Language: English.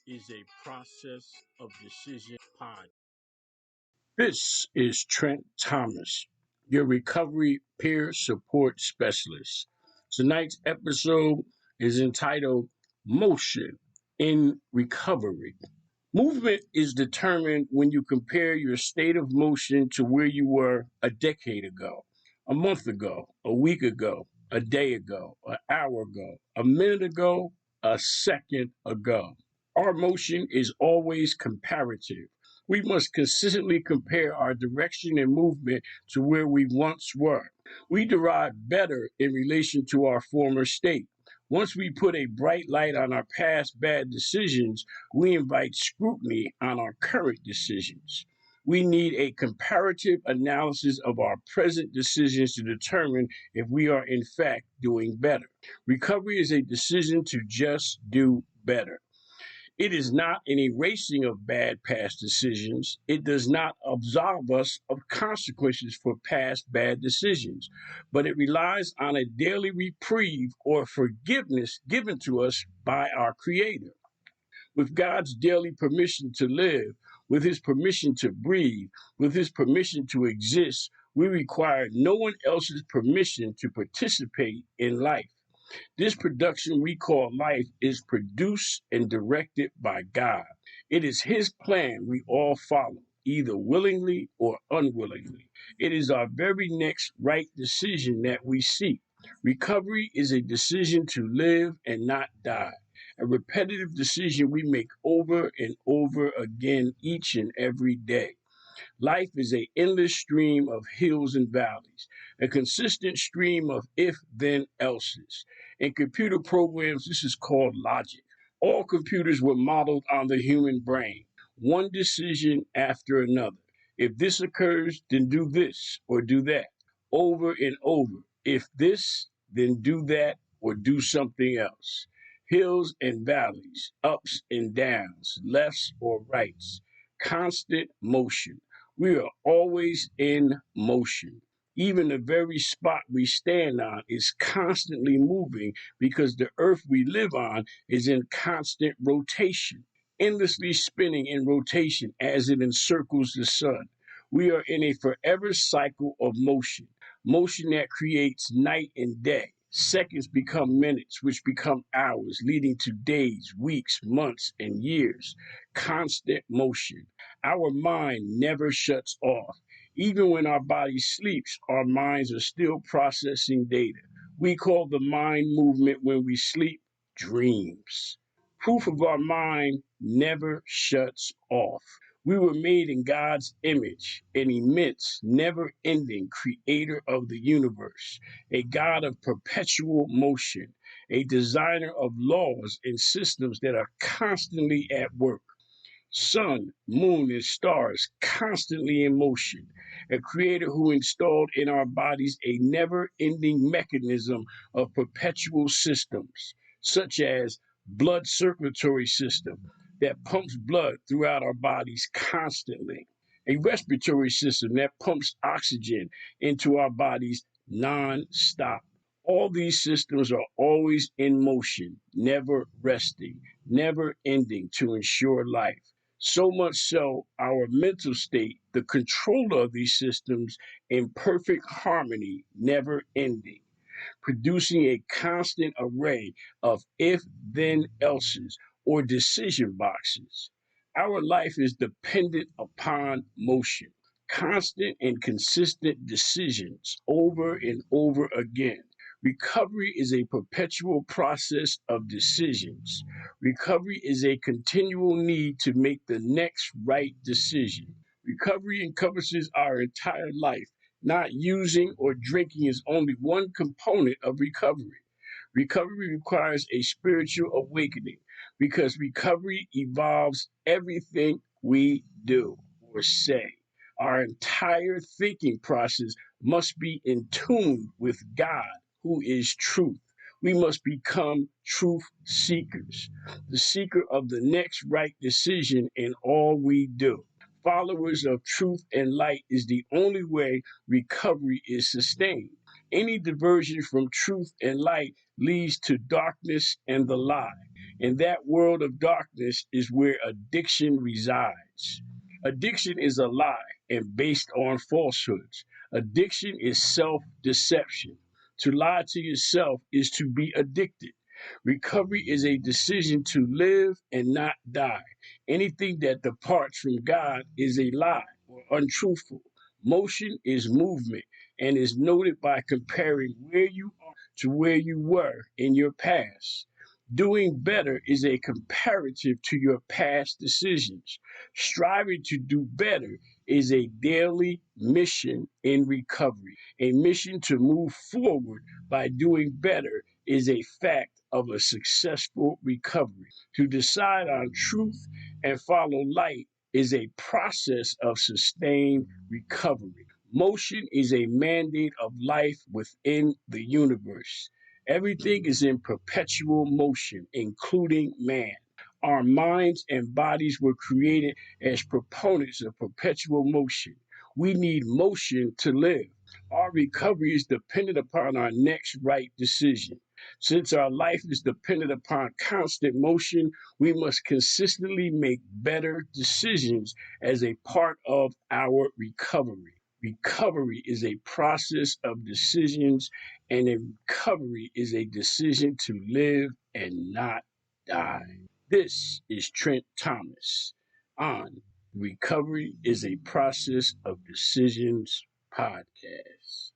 is a process of decision pod. This is Trent Thomas, your recovery peer support specialist. Tonight's episode is entitled Motion in Recovery. Movement is determined when you compare your state of motion to where you were a decade ago, a month ago, a week ago, a day ago, an hour ago, a minute ago, a second ago. Our motion is always comparative. We must consistently compare our direction and movement to where we once were. We derive better in relation to our former state. Once we put a bright light on our past bad decisions, we invite scrutiny on our current decisions. We need a comparative analysis of our present decisions to determine if we are in fact doing better. Recovery is a decision to just do better. It is not an erasing of bad past decisions. It does not absolve us of consequences for past bad decisions, but it relies on a daily reprieve or forgiveness given to us by our Creator. With God's daily permission to live, with His permission to breathe, with His permission to exist, we require no one else's permission to participate in life. This production we call life is produced and directed by God. It is His plan we all follow, either willingly or unwillingly. It is our very next right decision that we seek. Recovery is a decision to live and not die, a repetitive decision we make over and over again each and every day. Life is an endless stream of hills and valleys, a consistent stream of if-then else's. In computer programs, this is called logic. All computers were modeled on the human brain, one decision after another. If this occurs, then do this or do that, over and over. If this, then do that or do something else. Hills and valleys, ups and downs, lefts or rights, constant motion. We are always in motion. Even the very spot we stand on is constantly moving because the earth we live on is in constant rotation, endlessly spinning in rotation as it encircles the sun. We are in a forever cycle of motion, motion that creates night and day. Seconds become minutes, which become hours, leading to days, weeks, months, and years. Constant motion. Our mind never shuts off. Even when our body sleeps, our minds are still processing data. We call the mind movement when we sleep dreams. Proof of our mind never shuts off. We were made in God's image, an immense, never ending creator of the universe, a God of perpetual motion, a designer of laws and systems that are constantly at work. Sun, moon, and stars constantly in motion. A creator who installed in our bodies a never ending mechanism of perpetual systems, such as blood circulatory system that pumps blood throughout our bodies constantly, a respiratory system that pumps oxygen into our bodies non-stop. All these systems are always in motion, never resting, never ending to ensure life. So much so, our mental state, the controller of these systems, in perfect harmony, never ending, producing a constant array of if then else's or decision boxes. Our life is dependent upon motion, constant and consistent decisions over and over again. Recovery is a perpetual process of decisions. Recovery is a continual need to make the next right decision. Recovery encompasses our entire life. Not using or drinking is only one component of recovery. Recovery requires a spiritual awakening because recovery evolves everything we do or say. Our entire thinking process must be in tune with God, who is truth. We must become truth seekers, the seeker of the next right decision in all we do. Followers of truth and light is the only way recovery is sustained. Any diversion from truth and light leads to darkness and the lie. And that world of darkness is where addiction resides. Addiction is a lie and based on falsehoods. Addiction is self deception. To lie to yourself is to be addicted. Recovery is a decision to live and not die. Anything that departs from God is a lie or untruthful. Motion is movement and is noted by comparing where you are to where you were in your past. Doing better is a comparative to your past decisions. Striving to do better is a daily mission in recovery. A mission to move forward by doing better is a fact of a successful recovery. To decide on truth and follow light is a process of sustained recovery. Motion is a mandate of life within the universe. Everything is in perpetual motion, including man. Our minds and bodies were created as proponents of perpetual motion. We need motion to live. Our recovery is dependent upon our next right decision. Since our life is dependent upon constant motion, we must consistently make better decisions as a part of our recovery. Recovery is a process of decisions, and a recovery is a decision to live and not die. This is Trent Thomas on Recovery is a Process of Decisions podcast.